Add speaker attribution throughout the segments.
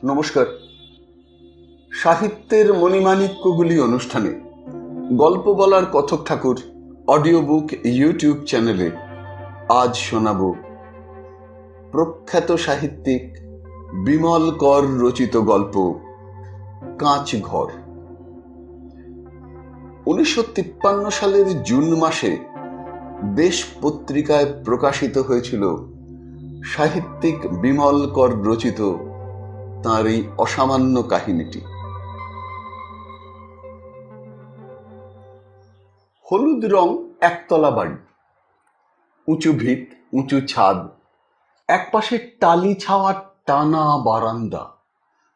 Speaker 1: নমস্কার। সাহিত্যের মণিমাণিক্যগুলি অনুষ্ঠানে গল্প বলার কথক ঠাকুর অডিও বুক ইউটিউব চ্যানেলে আজ শোনাব প্রখ্যাত সাহিত্যিক বিমল কর রচিত গল্প কাঁচ ঘর। 1953 সালের জুন মাসে দেশ পত্রিকায় প্রকাশিত হয়েছিল সাহিত্যিক বিমল কর রচিত তাঁর এই অসামান্য কাহিনীটি। হলুদ রং একতলা বাড়ি, উঁচু ভিত, উঁচু ছাদ, একপাশে টালি ছাওয়া টানা বারান্দা,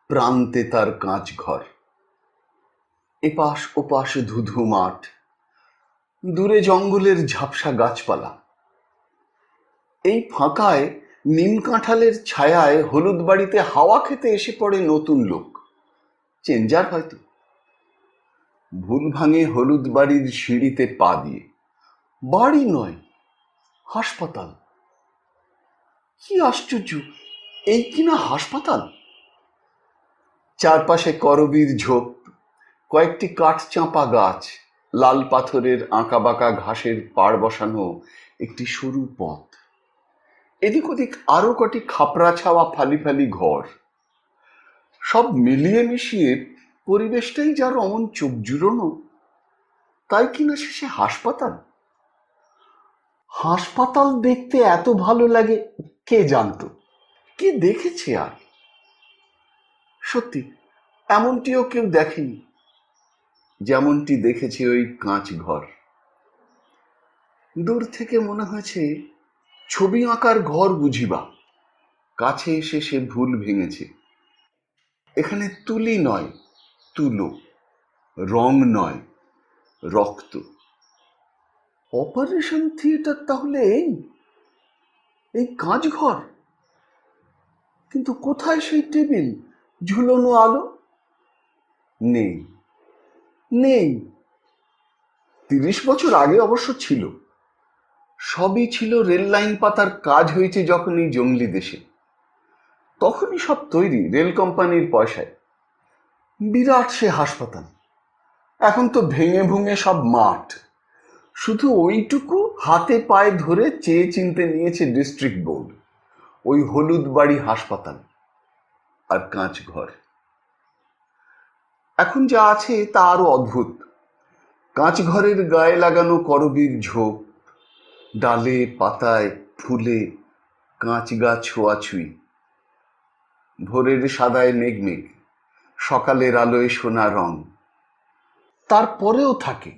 Speaker 1: প্রান্তে তার কাঁচ ঘর। এপাশ ওপাশ ধুধু মাঠ, দূরে জঙ্গলের ঝাপসা গাছপালা। এই ফাঁকায় নিম কাঁঠালের ছায়ায় হলুদ বাড়িতে হাওয়া খেতে এসে পড়ে নতুন লোক, চেঞ্জার হয়তো। ভুল ভাঙে হলুদ বাড়ির সিঁড়িতে পা দিয়ে। বাড়ি নয়, হাসপাতাল। কি আশ্চর্য, এই কিনা হাসপাতাল! চারপাশে করবীর ঝোপ, কয়েকটি কাঠ চাঁপা গাছ, লাল পাথরের আঁকাবাঁকা ঘাসের পাড় বসানো একটি সরু পথ। এদিক ওদিক আরো কটি খাপড়া ছাওয়া ফালি ফালি ঘর। সব মিলিয়ে মিশিয়ে পরিবেশটাই যার অমন চোখ জুড়োনো, তাই কিনা শেষে হাসপাতাল। হাসপাতাল দেখতে এত ভালো লাগে কে জানতো, কে দেখেছে আর? সত্যি এমনটিও কেউ দেখেনি যেমনটি দেখেছে ওই কাঁচ ঘর। দূর থেকে মনে হয়েছে ছবি আঁকার ঘর বুঝিবা। কাছে এসে সে ভুল ভেঙেছে। এখানে তুলি নয়, তুলো। রং নয়, রক্ত। অপারেশন থিয়েটার তাহলে এই কাঁচ ঘর। কিন্তু কোথায় সেই টেবিল, ঝুলনো আলো? নেই, নেই। 30 বছর আগে অবশ্য ছিল। সবই ছিল রেল লাইন পাতার কাজ হয়েছে যখন এই জঙ্গলি দেশে। তখনই সব তৈরি রেল কোম্পানির পয়সায়। বিরাট সে হাসপাতাল। এখন তো ভেঙে ভুঙে সব মাঠ। শুধু ওইটুকু হাতে পায়ে ধরে চেয়ে চিনতে নিয়েছে ডিস্ট্রিক্ট বোর্ড। ওই হলুদ বাড়ি হাসপাতাল আর কাঁচ ঘর। এখন যা আছে তা আরো অদ্ভুত। কাঁচ ঘরের গায়ে লাগানো করবীর ঝোপ, ডালে পাতায় ফুলে কাঁচ গা ছোঁয়াছুঁই। ভোরের সাদায় মেঘমেঘ, সকালের আলোয় সোনা রং। তারপরেও থাকে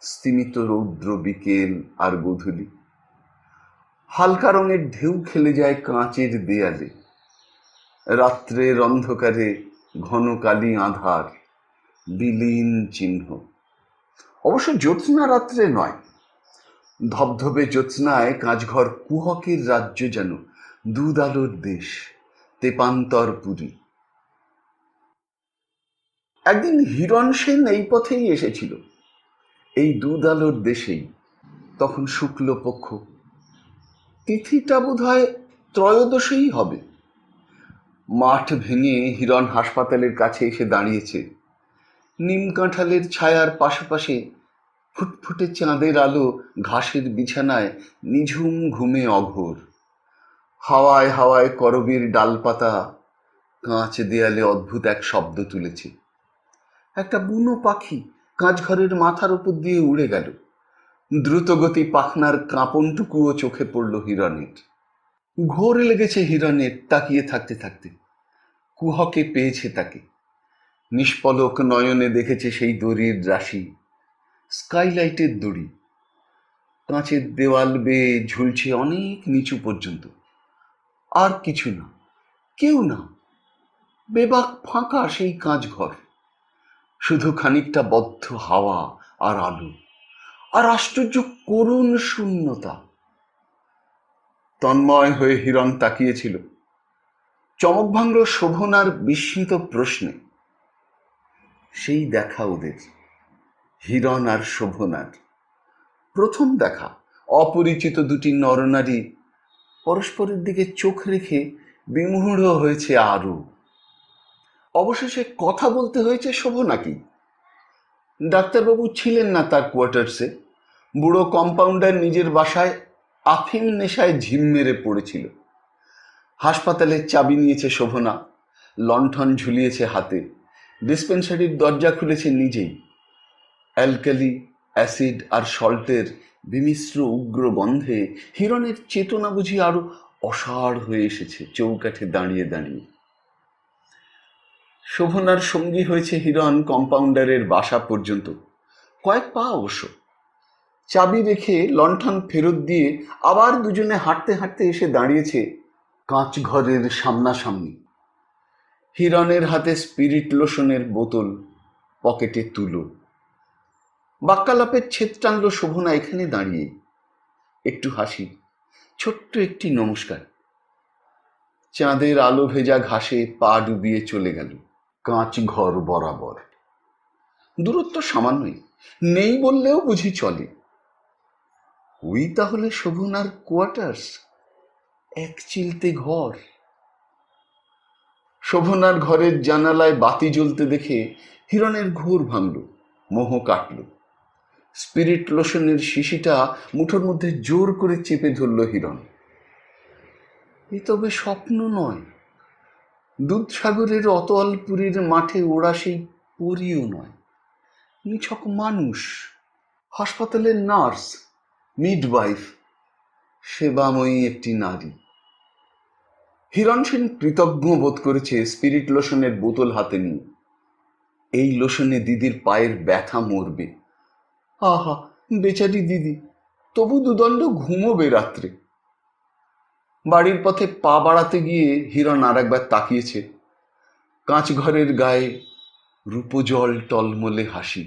Speaker 1: স্তিমিত রৌদ্র বিকেল আর গোধূলি। হালকা রঙের ঢেউ খেলে যায় কাঁচের দেয়ালে। রাত্রের অন্ধকারে ঘন কালি আঁধার, বিলীন চিহ্ন। অবশ্য জ্যোৎস্না রাত্রে নয়। ধবধবে জ্যোৎস্নায় কাঁচঘর কুহকের রাজ্য, যেন দুধ আলোর দেশ, তেপান্তর পুরী। একদিন হিরণ সেন এই পথেই এসেছিল, এই দুধ আলোর দেশেই। তখন শুক্লপক্ষ, তিথিটা বোধহয় ত্রয়োদশেই হবে। মাঠ ভেঙে হিরণ হাসপাতালের কাছে এসে দাঁড়িয়েছে। নিম কাঁঠালের ছায়ার পাশাপাশি ফুটফুটে চাঁদের আলো ঘাসের বিছানায় নিঝুম ঘুমে অঘোর। হাওয়ায় হাওয়ায় করবীর ডালপাতা কাঁচ দেয়ালে অদ্ভুত এক শব্দ তুলেছে। একটা বুনো পাখি কাঁচঘরের মাথার উপর দিয়ে উড়ে গেল। দ্রুতগতি পাখনার কাঁপনটুকুও চোখে পড়ল হিরণের। ঘোর লেগেছে হিরণের তাকিয়ে থাকতে থাকতে। কুহকে পেয়েছে তাকে। নিষ্পলক নয়নে দেখেছে সেই দড়ির রাশি, স্কাইলাইটের দড়ি। কাঁচের দেওয়াল বেয়ে ঝুলছে অনেক নিচু পর্যন্ত। আর কিছু না, কেউ না। বেবাক ফাঁকা সেই কাঁচ ঘর। শুধু খানিকটা বদ্ধ হাওয়া আর আলো, আর আশ্চর্য করুণ শূন্যতা। তন্ময় হয়ে হিরণ তাকিয়েছিল। চমক ভাঙল শোভনার বিস্মিত প্রশ্নে। সেই দেখা ওদের, হিরণ আর শোভনার। প্রথম দেখা। অপরিচিত দুটি নরনারী পরস্পরের দিকে চোখ রেখে বিমূঢ় হয়েছে আরও। অবশেষে কথা বলতে হয়েছে শোভনাকে। ডাক্তারবাবু ছিলেন না তার কোয়ার্টার্সে। বুড়ো কম্পাউন্ডার নিজের বাসায় আফিম নেশায় ঝিম মেরে পড়েছিল। হাসপাতালের চাবি নিয়েছে শোভনা, লণ্ঠন ঝুলিয়েছে হাতে, ডিসপেন্সারির দরজা খুলেছে নিজেই। অ্যালকালি, অ্যাসিড আর সল্টের বিমিশ্র উগ্র গন্ধে হিরণের চেতনা বুঝি আরো অসাড় হয়ে এসেছে চৌকাঠে দাঁড়িয়ে দাঁড়িয়ে। শোভনার সঙ্গী হয়েছে হিরণ কম্পাউন্ডারের বাসা পর্যন্ত, কয়েক পা অবশ্য। চাবি রেখে লণ্ঠন ফেরত দিয়ে আবার দুজনে হাঁটতে হাঁটতে এসে দাঁড়িয়েছে কাঁচ ঘরের সামনাসামনি। হিরণের হাতে স্পিরিট লোশনের বোতল, পকেটে তুলো। বাক্যালাপের ছেদ টানল শোভনা এখানে দাঁড়িয়ে। একটু হাসি, ছোট্ট একটি নমস্কার। চাঁদের আলো ভেজা ঘাসে পা ডুবিয়ে চলে গেল কাঁচ ঘর বরাবর। দূরত্ব সামান্যই, নেই বললেও বুঝি চলে। ওই তাহলে শোভনার কোয়ার্টার্স, এক চিলতে ঘর। শোভনার ঘরের জানালায় বাতি জ্বলতে দেখে হিরণের ঘোর ভাঙল, মোহ কাটল। স্পিরিট লোশনের শিশিটা মুঠোর মধ্যে জোর করে চেপে ধরল হিরণ। এ তবে স্বপ্ন নয়, দুধসাগরের অতলপুরীর মাঠে ওড়া সেই পরীও নয়, নিছক মানুষ, হাসপাতালের নার্স, মিডওয়াইফ, সেবাময়ী একটি নারী। হিরণ সেন কৃতজ্ঞ বোধ করেছে স্পিরিট লোশনের বোতল হাতে নিয়ে। এই লোশনে দিদির পায়ের ব্যথা মরবে। আহা, বেচারি দিদি, তবু দুদণ্ড ঘুমোবে রাত্রে। বাড়ির পথে পা বাড়াতে গিয়ে হিরণ আর একবার তাকিয়েছে কাঁচ ঘরের গায়ে রূপজল টলমলে হাসি।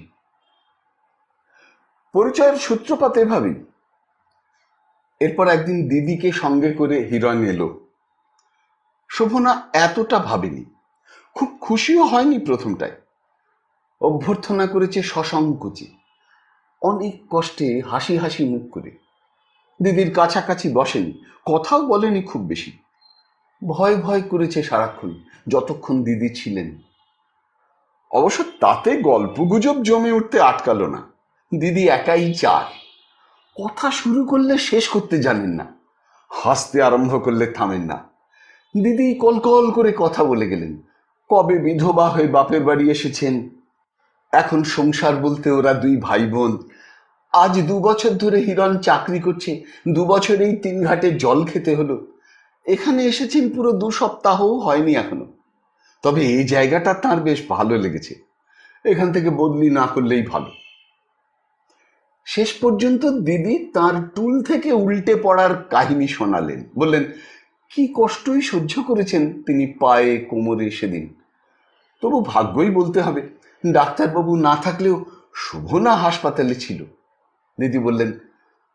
Speaker 1: পরিচয়ের সূত্রপাত এভাবেই। এরপর একদিন দিদিকে সঙ্গে করে হিরণ এলো। শোভনা এতটা ভাবেনি, খুব খুশিও হয়নি প্রথমটায়। অভ্যর্থনা করেছে সসংকোচে, অনেক কষ্টে হাসি হাসি মুখ করে। দিদির কাছাকাছি বসেনি, কথাও বলেনি খুব বেশি। ভয় ভয় করেছে সারাক্ষণ, যতক্ষণ দিদি ছিলেন। অবশ্য তাতে গল্পগুজব জমে উঠতে আটকালো না। দিদি একাই চার, কথা শুরু করলে শেষ করতে জানেন না, হাসতে আরম্ভ করলে থামেন না। দিদি কলকল করে কথা বলে গেলেন। কবে বিধবা হয়ে বাপের বাড়ি এসেছেন, এখন সংসার বলতে ওরা দুই ভাই বোন। আজ 2 বছর ধরে হিরণ চাকরি করছে, 2 বছরেই 3 ঘাটে জল খেতে হলো। এখানে এসেছেন পুরো 2 সপ্তাহও হয়নি এখনো। তবে এই জায়গাটা তার বেশ ভালো লেগেছে, এখান থেকে বদলি না করলেই ভালো। শেষ পর্যন্ত দিদি তার টুল থেকে উল্টে পড়ার কাহিনী শোনালেন। বললেন কি কষ্টই সহ্য করেছেন তিনি পায়ে কোমরে সেদিন। তবু ভাগ্যই বলতে হবে, ডাক্তারবাবু না থাকলেও শোভনা হাসপাতালে ছিল। দিদি বললেন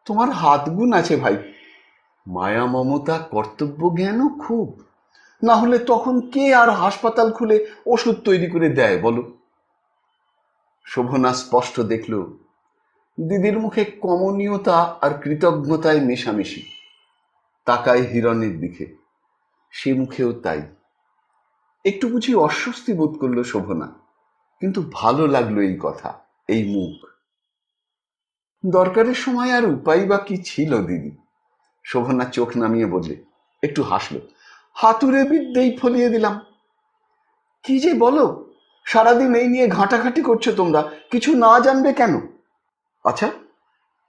Speaker 1: তোমার হাত গুণ আছে ভাই, মায়া মমতা কর্তব্য জ্ঞানও খুব। না হলে তখন কে আর হাসপাতাল খুলে ওষুধ তৈরি করে দেয় বলো। শোভনা স্পষ্ট দেখল দিদির মুখে কমনীয়তা আর কৃতজ্ঞতায় মেশামেশি। তাকায় হিরণের দিকে, সে মুখেও তাই। একটু বুঝি অস্বস্তি বোধ করলো শোভনা, কিন্তু ভালো লাগলো এই কথা, এই মুখ। দরকারের সময় আর উপায় বা কি ছিল দিদি। শোভনা চোখ নামিয়ে বললে, একটু হাসলো। হাতুড়ে বিদ্যেই ফলিয়ে দিলাম। কি যে বলো, সারাদিন এই নিয়ে ঘাঁটাঘাঁটি করছো তোমরা, কিছু না জানবে কেন? আচ্ছা,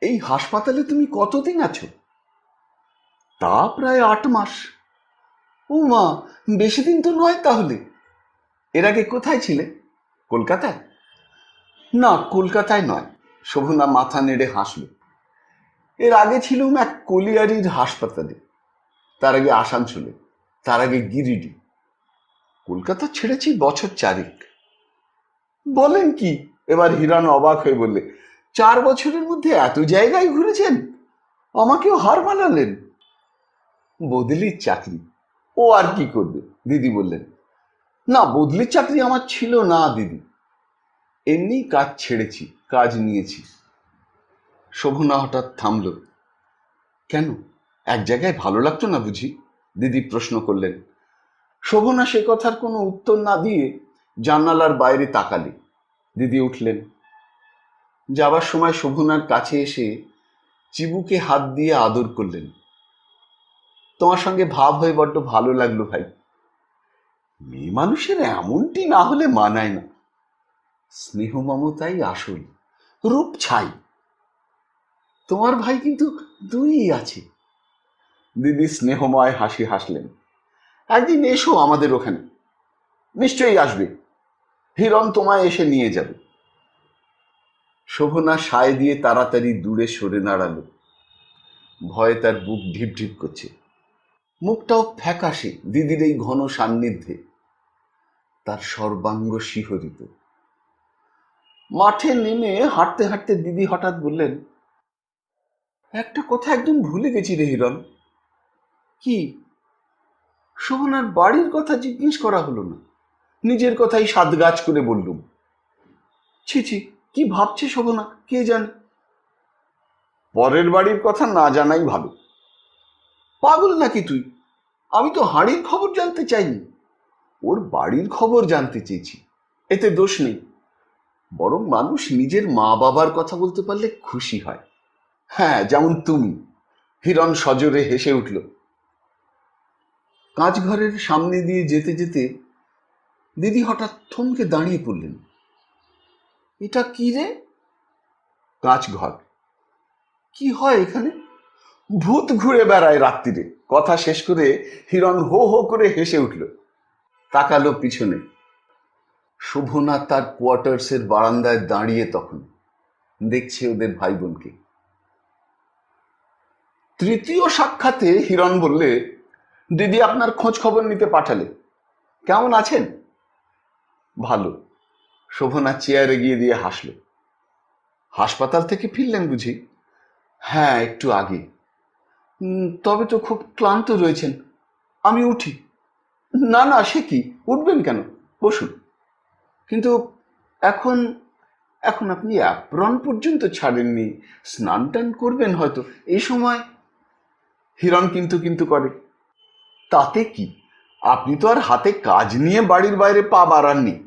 Speaker 1: এই হাসপাতালে তুমি কতদিন আছো? তা প্রায় 8 মাস। ও মা, বেশি দিন তো নয় তাহলে। এর আগে কোথায় ছিলে? কলকাতায়? না, কলকাতায় নয়। শোভনা মাথা নেড়ে হাসল। এর আগে ছিলুম এক কলিয়ারির হাসপাতালে, তার আগে আসানসোলে, তার আগে গিরিডি। কলকাতা ছেড়েছি বছর 4। বলেন কি? এবার হিরণ অবাক হয়ে বললে, 4 বছরের মধ্যে এত জায়গায় ঘুরেছেন? আমাকেও হার মানালেন। বদলির চাকরি, ও আর কি করবে, দিদি বললেন। না, বদলির চাকরি আমার ছিল না দিদি, এমনি কাজ ছেড়েছি, কাজ নিয়েছি। শোভনা হঠাৎ থামল। কেন, এক জায়গায় ভালো লাগতো না বুঝি? দিদি প্রশ্ন করলেন। শোভনা সে কথার কোনো উত্তর না দিয়ে জানালার বাইরে তাকালে। দিদি উঠলেন। যাবার সময় শোভনার কাছে এসে চিবুকে হাত দিয়ে আদর করলেন। তোমার সঙ্গে ভাব হয়ে বড্ড ভালো লাগলো ভাই। মেয়ে মানুষের এমনটি না হলে মানায় না। স্নেহ মমতাই আসল, রূপ ছাই। তোমার ভাই কিন্তু দুই আছে। দিদি স্নেহময় হাসি হাসলেন। একদিন এসো আমাদের ওখানে, নিশ্চয়ই আসবে। হিরণ তোমায় এসে নিয়ে যাবে। শোভনা সায় দিয়ে তাড়াতাড়ি দূরে সরে দাঁড়ালো। ভয়ে তার বুক ঢিপ ঢিপ করছে। মুখটাও ফ্যাকাশে দিদির এই ঘন সান্নিধ্যে। তার সর্বাঙ্গ শিহরিত। মাঠে নেমে হাঁটতে হাঁটতে দিদি হঠাৎ বললেন, একটা কথা একদম ভুলে গেছি রে হিরণ। কি? শোভনার বাড়ির কথা জিজ্ঞেস করা হলো না। নিজের কথাই সাদগাছ করে বললুম। ছি ছি, কি ভাবছে শোভনা কে জানে। পরের বাড়ির কথা না জানাই ভালো। পাগল নাকি তুই? আমি তো হাঁড়ির খবর জানতে চাইনি, ওর বাড়ির খবর জানতে চেয়েছি। এতে দোষ নেই। বরং মানুষ নিজের মা বাবার কথা বলতে পারলে খুশি হয়। হ্যাঁ, যেমন তুমি। হিরণ সজোরে হেসে উঠল। কাঁচঘরের সামনে দিয়ে যেতে যেতে দিদি হঠাৎ থমকে দাঁড়িয়ে পড়লেন। এটা কি রে? কাঁচঘর। কি হয় এখানে? ভূত ঘুরে বেড়ায় রাত্রিরে। কথা শেষ করে হিরণ হো হো করে হেসে উঠল। তাকালো পিছনে। শোভনা তার কোয়ার্টার্সের বারান্দায় দাঁড়িয়ে তখন দেখছে ওদের ভাই বোনকে। তৃতীয় সাক্ষাতে হিরণ বললে, দিদি আপনার খোঁজ খবর নিতে পাঠালে। কেমন আছেন? ভালো। শোভনা চেয়ারে গিয়ে দিয়ে হাসল। হাসপাতাল থেকে ফিরলেন বুঝি? হ্যাঁ, একটু আগে। তবে তো খুব ক্লান্ত রয়েছেন, আমি উঠি। না না, সে কি, উঠবেন কেন, বসুন। কিন্তু এখন এখন আপনি অ্যাপ্রন পর্যন্ত ছাড়েননি। স্নান টান করবেন হয়তো এই সময়। হিরণ কিন্তু কিন্তু করে। তাতে কি, আপনি তো আর হাতে কাজ নিয়ে বাড়ির বাইরে পা বাড়াননি।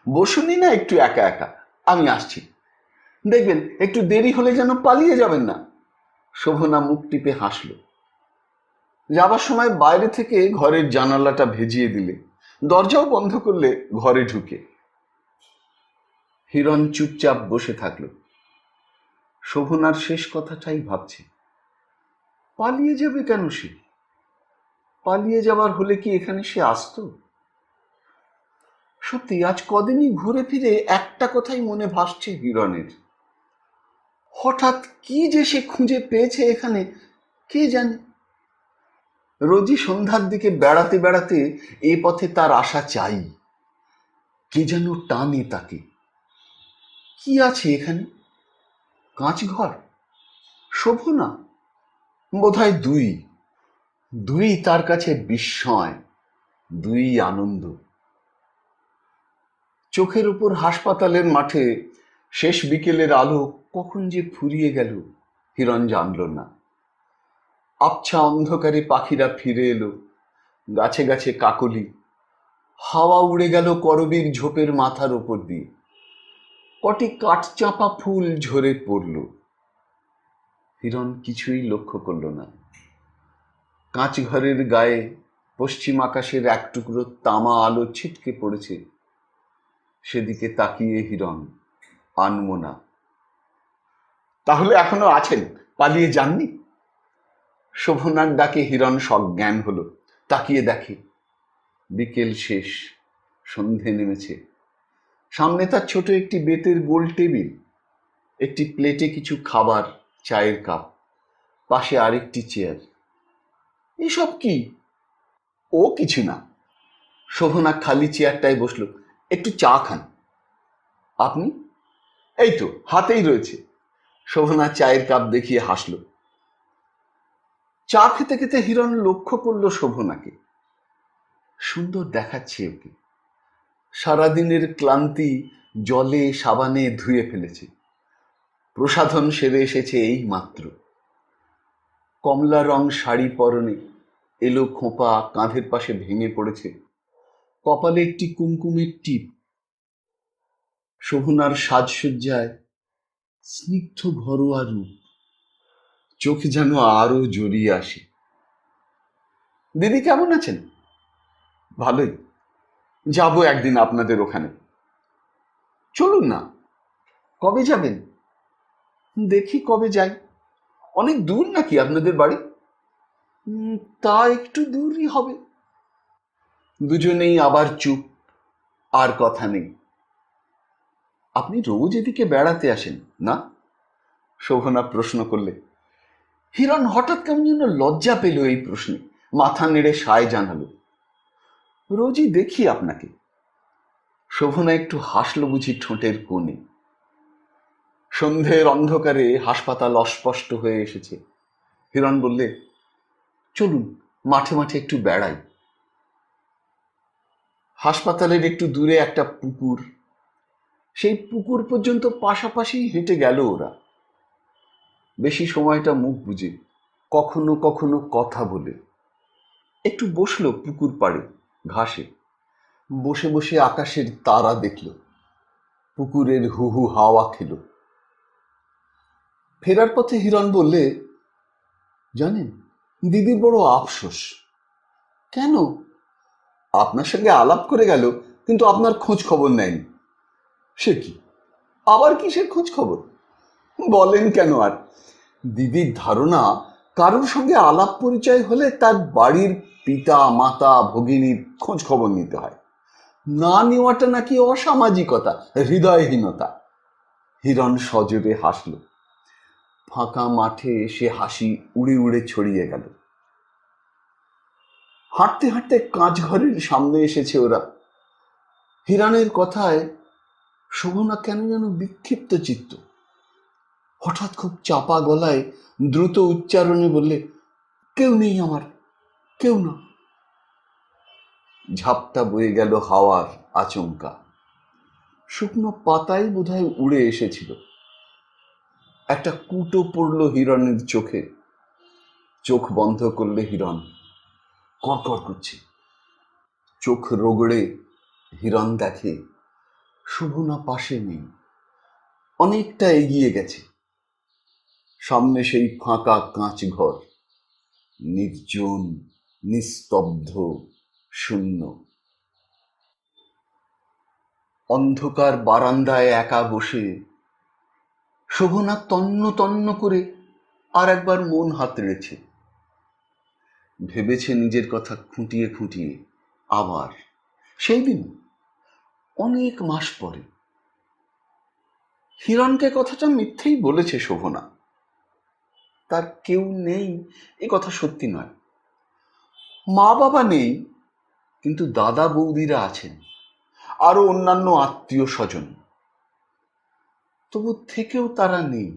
Speaker 1: বসুনই না একটু একা একা, আমি আসছি। দেখবেন একটু দেরি হলে যেন পালিয়ে যাবেন না। শোভনা মুখ টিপে হাসল। যাবার সময় বাইরে থেকে ঘরের জানালাটা ভেজিয়ে দিলে, দরজাও বন্ধ করলে ঘরে ঢুকে। হিরণ চুপচাপ বসে থাকল। শোভনার শেষ কথাটাই ভাবছে। পালিয়ে যাবে কেন সে? পালিয়ে যাবার হলে কি এখানে সে আসতো? সত্যি আজ কদিনই ঘুরে ফিরে একটা কথাই মনে ভাসছে হিরণের। হঠাৎ কি যে সে খুঁজে পেয়েছে এখানে, কে জানে। রোজই সন্ধ্যার দিকে বেড়াতে বেড়াতে এ পথে তার আসা চাই। কে যেন টানে তাকে। কি আছে এখানে? কাঁচঘর? শোভনা? বোধহয় দুই। দুই তার কাছে বিস্ময়, দুই আনন্দ। চোখের উপর হাসপাতালের মাঠে শেষ বিকেলের আলো কখন যে ফুরিয়ে গেল হিরণ জানল না। আবছা অন্ধকারে পাখিরা ফিরে এলো। গাছে গাছে কাকলি। হাওয়া উড়ে গেল করবীর ঝোপের মাথার ওপর দিয়ে। কটি কাঠচাঁপা ফুল ঝরে পড়ল। হিরণ কিছুই লক্ষ্য করল না। কাঁচঘরের গায়ে পশ্চিম আকাশের এক টুকরো তামা আলো ছিটকে পড়েছে। সেদিকে তাকিয়ে হিরণ আনমনা। তাহলে এখনো আছেন, পালিয়ে যাননি? শোভনার ডাকে হিরণ সজ্ঞান হলো। তাকিয়ে দেখে বিকেল শেষ, সন্ধে নেমেছে। সামনে তার ছোট একটি বেতের গোল টেবিল, একটি প্লেটে কিছু খাবার, চায়ের কাপ, পাশে আরেকটি চেয়ার। এসব কি? ও কিছু না। শোভনা খালি চেয়ারটায় বসলো। একটু চা খান। আপনি? এই তো হাতেই রয়েছে। শোভনা চায়ের কাপ দেখিয়ে হাসল। চা খেতে খেতে হিরণ লক্ষ্য করল শোভনাকে। সুন্দর দেখাচ্ছে ওকে। সারাদিনের ক্লান্তি জলে সাবানে ধুয়ে ফেলেছে। প্রসাধন সেরে এসেছে এই মাত্র। কমলা রং শাড়ি পরনে, এলো খোঁপা কাঁধের পাশে ভেঙে পড়েছে, কপালে একটি কুমকুমের টিপ। শোভনার সাজসজ্জায় স্নিগ্ধ ঘরোয়া রূপ, চোখ যেন আরো জড়িয়ে আসে। দিদি কেমন আছেন? ভালোই, যাবো একদিন আপনাদের ওখানে। চলুন না। কবে যাবেন? দেখি কবে যাই। অনেক দূর নাকি আপনাদের বাড়ি? তা একটু দূরই হবে। দুজনেই আবার চুপ, আর কথা নেই। আপনি রোজ এদিকে বেড়াতে আসেন না? শোভনা প্রশ্ন করলে। হিরণ হঠাৎ কেমন যেন লজ্জা পেল এই প্রশ্নে, মাথা নেড়ে সায় জানালো। রোজই দেখি আপনাকে। শোভনা একটু হাসলো বুঝি ঠোঁটের কোণে। সন্ধ্যের অন্ধকারে হাসপাতাল অস্পষ্ট হয়ে এসেছে। হিরণ বললে, চলুন মাঠে মাঠে একটু বেড়াই। হাসপাতালের একটু দূরে একটা পুকুর, সেই পুকুর পর্যন্ত পাশাপাশি হেঁটে গেল ওরা। বেশি সময়টা মুখ বুজে, কখনো কখনো কথা বলে। একটু বসলো পুকুর পাড়ে ঘাসে, বসে বসে আকাশের তারা দেখল, পুকুরের হু হু হাওয়া খেল। ফেরার পথে হিরণ বললে, জানেন দিদির বড় আফসোস। কেন? আপনার সঙ্গে আলাপ করে গেল, কিন্তু আপনার খোঁজ খবর নেয়নি। সে কি, আবার কিসের খোঁজ খবর? বলেন কেন আর? দিদির ধারণা কারোর সঙ্গে আলাপ পরিচয় হলে তার বাড়ির পিতা মাতা ভগিনীর খোঁজ খবর নিতে হয়। না নেওয়াটা নাকি অসামাজিকতা, হৃদয়হীনতা। হিরণ সজোরে হাসল। ফাঁকা মাঠে সে হাসি উড়ে উড়ে ছড়িয়ে গেল। হাঁটতে হাঁটতে কাঁচ ঘরের সামনে এসেছে ওরা। হিরণের কথায় শোভনা কেন যেন বিক্ষিপ্ত চিত্ত। হঠাৎ খুব চাপা গলায় দ্রুত উচ্চারণে বললে, কেউ নেই আমার, কেউ না। ঝাপটা বয়ে গেল হাওয়ার আচমকা। শুকনো পাতাই বোধহয় উড়ে এসেছিল। একটা কুটো পড়ল হিরণের চোখে। চোখ বন্ধ করলে হিরণ কড়কড় করছে। চোখ রগড়ে হিরণ দেখে শোভনা পাশে নেই, অনেকটা এগিয়ে গেছে। সামনে সেই ফাঁকা কাঁচ ঘর, নির্জন, নিস্তব্ধ, শূন্য। অন্ধকার বারান্দায় একা বসে শোভনা তন্ন তন্ন করে আর একবার মন হাতড়েছে। ভেবেছে নিজের কথা খুঁটিয়ে খুঁটিয়ে আবার, সেই দিন অনেক মাস পরে। হিরণকে কথাটা মিথ্যেই বলেছে শোভনা। তার কেউ নেই এ কথা সত্যি নয়। মা বাবা নেই, কিন্তু দাদা বৌদিরা আছেন, আরো অন্যান্য আত্মীয় স্বজন। তবু থেকেও তারা নেই।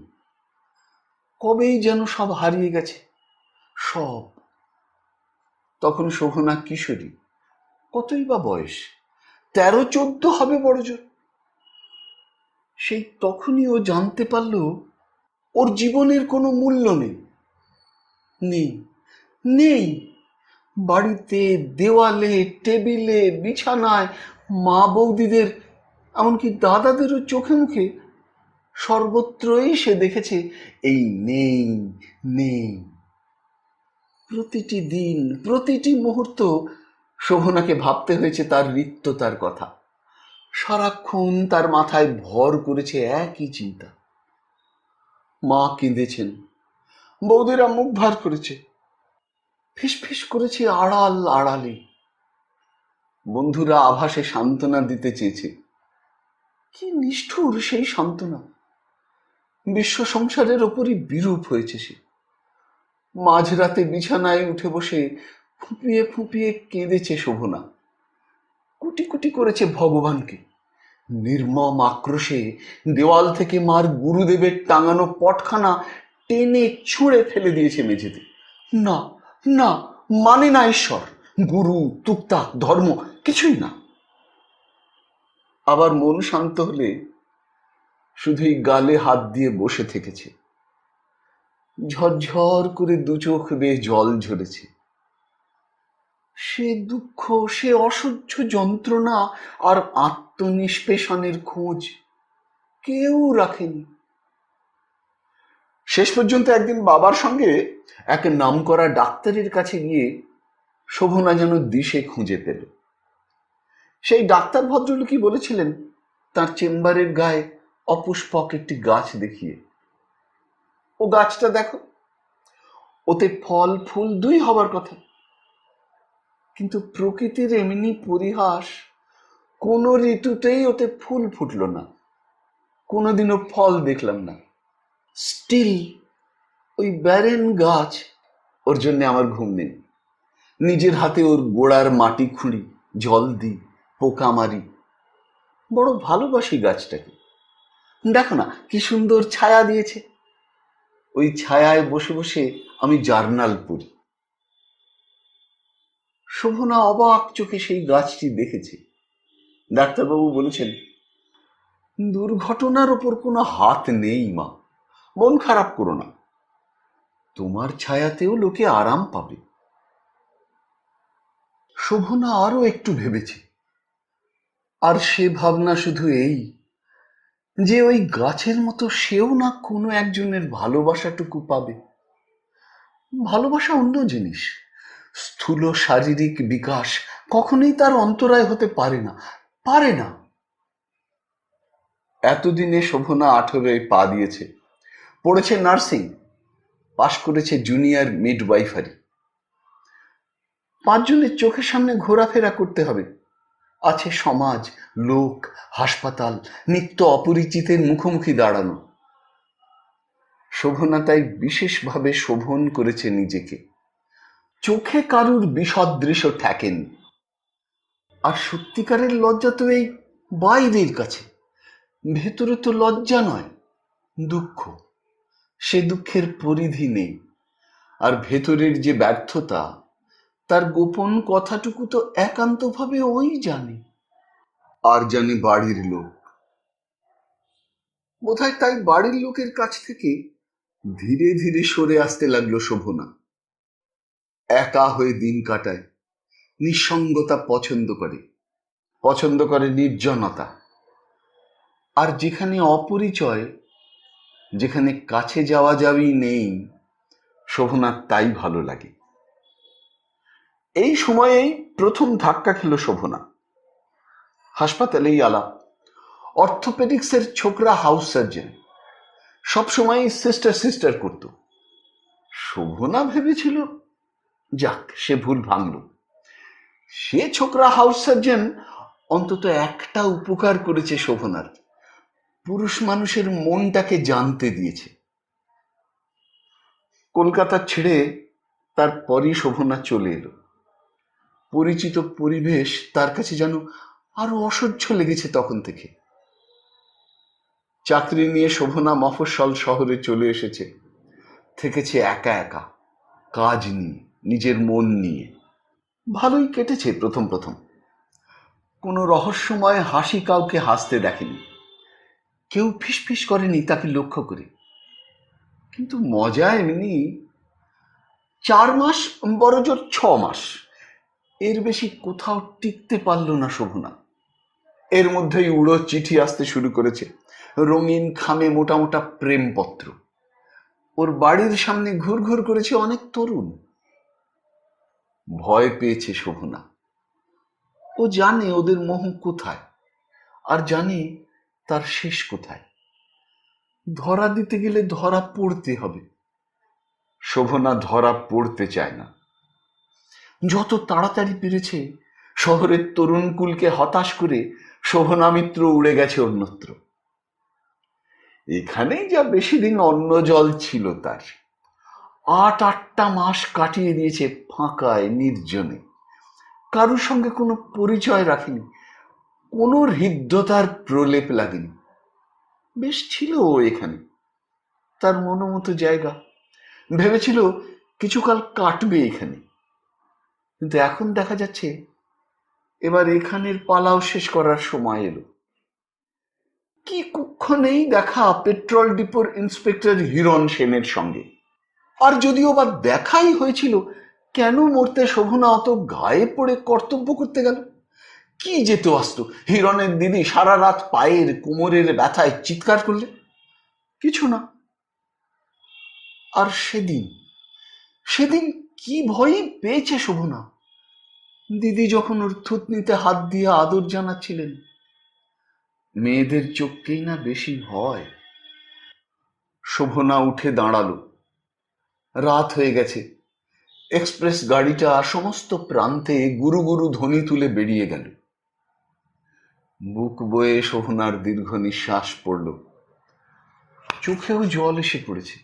Speaker 1: কবেই যেন সব হারিয়ে গেছে, সব। তখন শোভনা কিশোরী, কতই বা বয়স, 13-14 হবে বড় জোর। সেই তখনই ও জানতে পারল ওর জীবনের কোনো মূল্য নেই। নেই, নেই। বাড়িতে, দেওয়ালে, টেবিলে, বিছানায়, মা বৌদিদের, এমনকি দাদাদেরও চোখে মুখে, সর্বত্রই সে দেখেছে এই নেই, নেই। প্রতিটি দিন, প্রতিটি মুহূর্ত শোভনাকে ভাবতে হয়েছে তার রিক্ততার কথা। সারাক্ষণ তার মাথায় ভর করেছে একই চিন্তা। মা কেঁদেছেন, বৌদিরা মুখ ভার করেছে, ফিসফিস করেছে আড়াল আড়ালে। বন্ধুরা আভাসে সান্ত্বনা দিতে চেয়েছে। কি নিষ্ঠুর সেই সান্ত্বনা! বিশ্ব সংসারের ওপরই বিরূপ হয়েছে সে। মাঝরাতে বিছানায় উঠে বসে ফুঁপিয়ে ফুঁপিয়ে কেঁদেছে শোভনা। কুটি কুটি করেছে ভগবানকে। নির্মম আক্রোশে দেওয়াল থেকে মার গুরুদেবের টাঙানো পটখানা টেনে ছুঁড়ে ফেলে দিয়েছে মেঝেতে। না, না, মানে না ঈশ্বর, গুরু, তুকতাক, ধর্ম, কিছুই না। আবার মন শান্ত হলে শুধুই গালে হাত দিয়ে বসে থেকেছে। ঝরঝর করে দু চোখ বেয়ে জল ঝরেছে। সে দুঃখ, সে অসহ্য যন্ত্রণা আর আত্মনিষ্পেষণের খোঁজ কেউ রাখেনি। শেষ পর্যন্ত একদিন বাবার সঙ্গে এক নামকরা ডাক্তারের কাছে গিয়ে শোভনা যেন দিশে খুঁজে পেল। সেই ডাক্তার ভদ্রলোকই বলেছিলেন তার চেম্বারের গায়ে অপুষ্পক একটি গাছ দেখিয়ে, ও গাছটা দেখো, ওতে ফল ফুল দুই হবার কথা, কিন্তু প্রকৃতির এমনি পরিহাস, কোনো ঋতুতেই ওতে ফুল ফুটল না, কোনোদিনও ফল দেখলাম না। স্টিল ওই ব্যারেন গাছ, ওর জন্য আমার ঘুম নেই। নিজের হাতে ওর গোড়ার মাটি খুঁড়ি, জল দিই, পোকা মারি, বড় ভালোবাসি গাছটাকে। দেখো না কি সুন্দর ছায়া দিয়েছে, ওই ছায়ায় বসে বসে আমি জার্নাল পড়ি। শোভনা অবাক চোখে সেই গাছটি দেখেছে। ডাক্তারবাবু বলেছেন, দুর্ঘটনার ওপর কোনো হাত নেই মা, মন খারাপ করো না, তোমার ছায়াতেও লোকে আরাম পাবে। শোভনা আরো একটু ভেবেছে, আর সে ভাবনা শুধু এই যে ওই গাছের মতো সেও না কোনো একজনের ভালোবাসাটুকু পাবে। ভালোবাসা অন্য জিনিস, স্থূল শারীরিক বিকাশ কখনোই তার অন্তরায় হতে পারে না, পারে না। এতদিনে শোভনা 18-এ পা দিয়েছে, পড়েছে নার্সিং, পাশ করেছে জুনিয়র মিডওয়াইফারি। 5 জনের চোখের সামনে ঘোরাফেরা করতে হবে, আছে সমাজ, লোক, হাসপাতাল, নিত্য অপরিচিতের মুখোমুখি দাঁড়ানো। শোভনা তাই বিশেষভাবে শোভন করেছে নিজেকে, চোখে কারুর বিসদৃশ্য ঠেকেনি। আর সত্যিকারের লজ্জা তো এই বাইরের কাছে, ভেতরে তো লজ্জা নয়, দুঃখ। সে দুঃখের পরিধি নেই, আর ভেতরের যে ব্যর্থতা, তার গোপন কথাটুকু তো একান্তভাবে ওই জানে, আর জানে বাড়ির লোক। বোধহয় তাই বাড়ির লোকের কাছ থেকে ধীরে ধীরে সরে আসতে লাগলো শোভনা। একা হয়ে দিন কাটায়, নিঃসঙ্গতা পছন্দ করে নির্জনতা। আর যেখানে অপরিচয়, যেখানে কাছে যাওয়া যাওয়াই নেই, শোভনার তাই ভালো লাগে। এই সময়েই প্রথম ধাক্কা খেল শোভনা। হাসপাতালেই আলাপ, অর্থোপেডিক্সের ছোকরা হাউস সার্জন, সবসময় সিস্টার সিস্টার করত। শোভনা ভেবেছিল যাক, সে ভুল ভাঙল। সে ছোকরা হাউস সার্জন অন্তত একটা উপকার করেছে শোভনার, পুরুষ মানুষের মনটাকে জানতে দিয়েছে। কলকাতা ছেড়ে তারপরই শোভনা চলে এলো। পরিচিত পরিবেশ তার কাছে যেন আরো অসহ্য লেগেছে তখন থেকে। চাকরি নিয়ে শোভনা মফস্বল শহরে চলে এসেছে, থেকেছে একা একা, কাজ নিয়ে, নিজের মন নিয়ে। ভালোই কেটেছে প্রথম প্রথম, কোনো রহস্যময় হাসি কাউকে হাসতে দেখেনি, কেউ ফিসফিস করেনি তাকে লক্ষ্য করে। কিন্তু মজা এমনি, 4 মাস, বড়জোর 6 মাস, এর বেশি কোথাও টিকতে পারল না শোভনা। এর মধ্যেই উড়ো চিঠি আসতে শুরু করেছে, রঙিন খামে মোটা মোটা প্রেমপত্র। ওর বাড়ির সামনে ঘুরঘুর করেছে অনেক তরুণ। ভয় পেয়েছে শোভনা। ও জানে ওদের মোহ কোথায়, আর জানে তার শেষ কোথায়। ধরা দিতে গেলে ধরা পড়তে হবে। শোভনা ধরা পড়তে চায় না। যত তাড়াতাড়ি পেরেছে শহরের তরুণ কুলকে হতাশ করে শোভনা মিত্র উড়ে গেছে অন্যত্র। এখানেই যা বেশি দিন অন্য জল ছিল তার। 8-8টা মাস কাটিয়ে দিয়েছে ফাঁকায়, নির্জনে। কারোর সঙ্গে কোনো পরিচয় রাখেনি, কোনো হৃদ্যতার প্রলেপ লাগেনি। বেশ ছিল ও এখানে, তার মনোমতো জায়গা। ভেবেছিল কিছুকাল কাটবে এখানে, কিন্তু এখন দেখা যাচ্ছে এবার এখানের পালাও শেষ করার সময় এলো। কি কুক্ষণেই দেখা পেট্রোল ডিপোর ইন্সপেক্টর হিরণ সেনের সঙ্গে। আর যদিও বা দেখাই হয়েছিল, কেন মরতে শোভনা অত গায়ে পড়ে কর্তব্য করতে গেল? কি যেত আসতো? হিরণের দিদি সারা রাত পায়ের কোমরের ব্যথায় চিৎকার করলে, কিছু না। আর সেদিন সেদিন কি ভয়ই পেয়েছে শোভনা, দিদি যখন ওর থুতনিতে হাত দিয়ে আদর জানাচ্ছিলেন। মেয়েদের চোখকেই না বেশি ভয়। শোভনা উঠে দাঁড়ালো। রাত হয়ে গেছে। এক্সপ্রেস গাড়িটা সমস্ত প্রান্তে গুরু গুরু ধ্বনি তুলে বেরিয়ে গেল। বুক বয়ে শোভনার দীর্ঘ নিঃশ্বাস পড়ল। চোখেও জল এসে পড়েছে।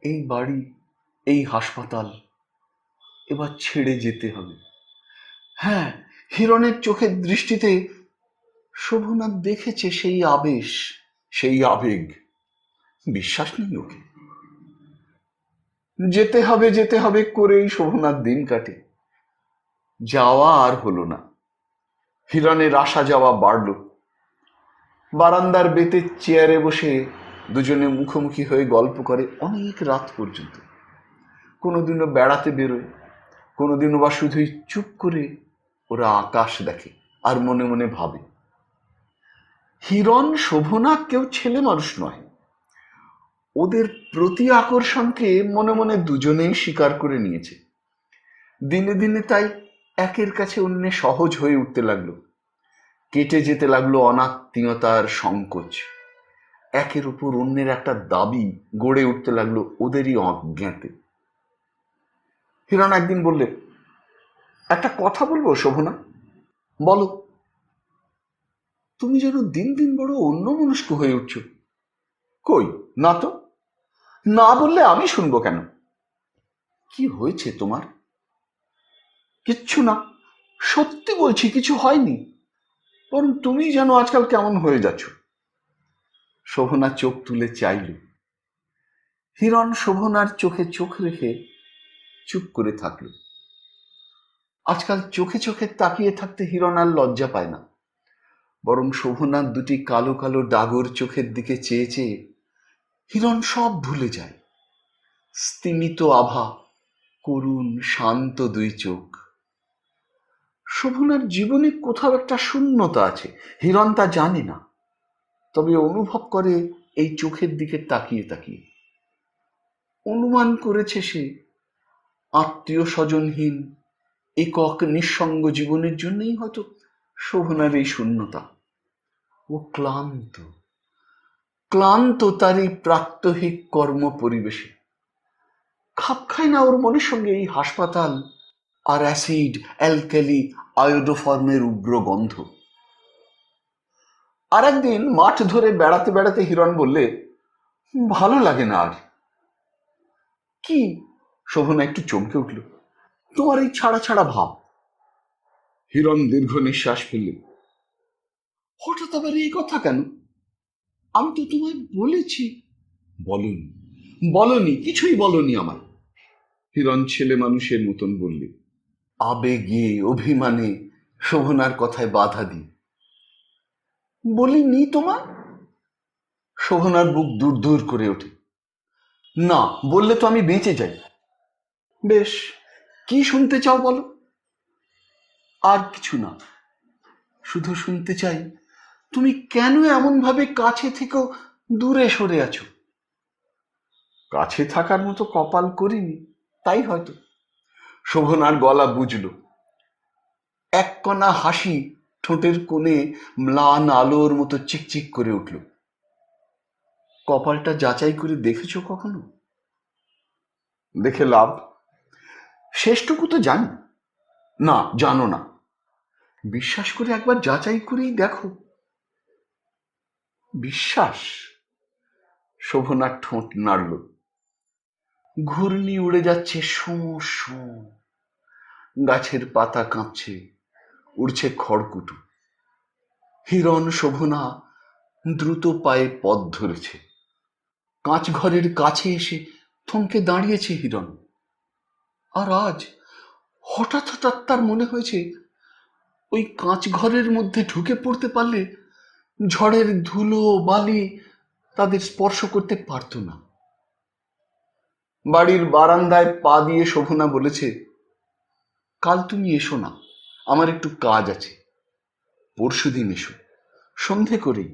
Speaker 1: এই বাড়ি, এই হাসপাতাল এবার ছেড়ে যেতে হবে। হ্যাঁ, হিরণের চোখের দৃষ্টিতে শোভনা দেখেছে সেই আবেশ, সেই আবেগ। বিশ্বাস নেই ওকে। যেতে হবে যেতে হবে করেই শোভনার দিন কাটে। যাওয়া আর হলো না। হিরণের আসা যাওয়া বাড়ল। বারান্দার বেতের চেয়ারে বসে দুজনে মুখোমুখি হয়ে গল্প করে অনেক রাত পর্যন্ত। কোনোদিনও বেড়াতে বেরোয়, কোনোদিনও বা শুধুই চুপ করে ওরা আকাশ দেখে আর মনে মনে ভাবে। হিরণ শোভনা কেউ ছেলে মানুষ নয়। ওদের প্রতি আকর্ষণকে মনে মনে দুজনেই স্বীকার করে নিয়েছে। দিনে দিনে তাই একের কাছে অন্যে সহজ হয়ে উঠতে লাগলো। কেটে যেতে লাগলো অনাত্মীয়তার সংকোচ। একের উপর অন্যের একটা দাবি গড়ে উঠতে লাগলো ওদেরই অজ্ঞাতে। হিরণ একদিন বললে, একটা কথা বলবো শোভনা? বলো। তুমি যেন দিন দিন বড় অন্যমনস্ক হয়ে উঠছো। কই না তো। না বললে আমি শুনবো কেন? কি হয়েছে তোমার? কিচ্ছু না, সত্যি বলছি, কিছু হয়নি। বরং তুমি যেন আজকাল কেমন হয়ে যাচ্ছ। শোভনা চোখ তুলে চাইল। হিরণ শোভনার চোখে চোখ রেখে চুপ করে থাকল। আজকাল চোখে চোখে তাকিয়ে থাকতে হিরণ আর লজ্জা পায় না। বরং শোভনার দুটি কালো কালো ডাগর চোখের দিকে চেয়ে চেয়ে হিরণ সব ভুলে যায়। স্তিমিত আভা, করুণ শান্ত দুই চোখ। শোভনার জীবনে কোথাও একটা শূন্যতা আছে, হিরণ তা জানে না, তবে অনুভব করে এই চোখের দিকে তাকিয়ে তাকিয়ে। অনুমান করেছে সে আত্মীয় স্বজনহীন একক নিঃসঙ্গ জীবনের জন্যই হয়তো শোভনার এই শূন্যতা। ও ক্লান্ত, ক্লান্ত তার এই প্রাত্যহিক কর্ম পরিবেশে। খাপ খায় না ওর মনের সঙ্গে এই হাসপাতাল আর অ্যাসিড, অ্যালকালি, আয়োডোফর্মের উগ্র গন্ধ। আর একদিন মাঠ ধরে বেড়াতে বেড়াতে হিরণ বললে, ভালো লাগে না আর। কি? শোভনা একটু চমকে উঠল। তোমার এই ছাড়া ছাড়া ভাব। হিরণ দীর্ঘ নিঃশ্বাস ফেললে। হঠাৎ আবার এই কথা কেন? আমি তো তোমায় বলেছি। বলনি, বলনি, কিছুই বলনি আমায়। হিরণ ছেলে মানুষের মতন বললে। আবেগে অভিমানে শোভনার কথায় বাধা দি। বলিনি তোমার? শোভনার বুক দূর দূর করে ওঠে। না, বললে তো আমি বেঁচে যাই। বেশ, কি শুনতে চাও বলো? আর কিছু না, শুধু শুনতে চাই তুমি কেন এমন ভাবে কাছে থেকেও দূরে সরে আছো। কাছে থাকার মতো কপাল করিনি, তাই হয়তো। শোভনার গলা বুঝল। এক কণা হাসি ঠোঁটের কোণে ম্লান আলোর মতো চিকচিক করে উঠল। কপালটা যাচাই করে দেখেছো কখনো? দেখে লাভ? শেষটুকু তো জানি। না, জানো না। বিশ্বাস করে একবার যাচাই করেই দেখো। বিশ্বাস? শোভনার ঠোঁট নাড়ল। ঘূর্ণি উড়ে যাচ্ছে শোঁ শোঁ। গাছের পাতা কাঁপছে, উড়ছে খড়কুটো। হিরণ শোভনা দ্রুত পায়ে পথ ধরেছে। কাঁচ ঘরের কাছে এসে থমকে দাঁড়িয়েছে হিরণ। আর আজ হঠাৎ হঠাৎ তার মনে হয়েছে ওই কাঁচ ঘরের মধ্যে ঢুকে পড়তে পারলে ঝড়ের ধুলো বালি তাদের স্পর্শ করতে পারত না। বাড়ির বারান্দায় পা দিয়ে শোভনা বলেছে, কাল তুমি এসো না, আমার একটু কাজ আছে। পরশুদিন এসো, সন্ধে করেই,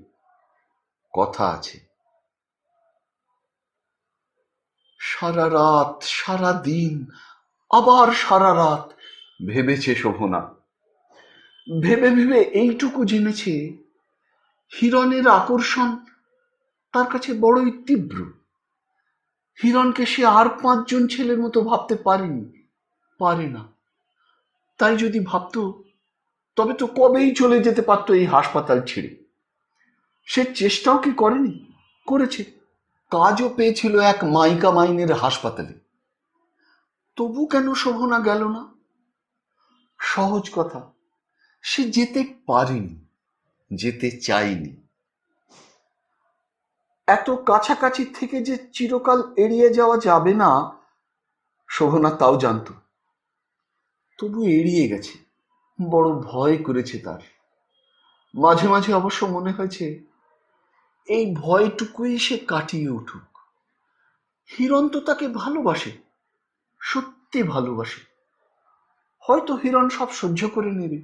Speaker 1: কথা আছে। সারা রাত, সারা দিন, আবার সারা রাত ভেবেছে শোভনা। ভেবে ভেবে এইটুকু জেনেছে, হিরণের আকর্ষণ তার কাছে বড়ই তীব্র। হিরণকে সে আর 5 জন ছেলের মতো ভাবতে পারেনি, পারে না। তাই যদি ভাবত, তবে তো কবেই চলে যেতে পারত এই হাসপাতাল ছেড়ে। সে চেষ্টাও কি করেনি? করেছে, কাজও পেয়েছিল এক মাইকা মাইনের হাসপাতালে। তবু কেন শোভনা গেল না? সহজ কথা, সে যেতে পারেনি, যেতে চায়নি। এত কাছাকাছি থেকে যে চিরকাল এড়িয়ে যাওয়া যাবে না, শোভনা তাও জানত। তবু এড়িয়ে গেছে, বড় ভয় করেছে তার। মাঝে মাঝে অবশ্য মনে হয়েছে, এই ভয়টুকুই সে কাটিয়ে উঠুক। হিরণ তো তাকে ভালোবাসে, সত্যি ভালোবাসে। হয়তো হিরণ সব সহ্য করে নেবে।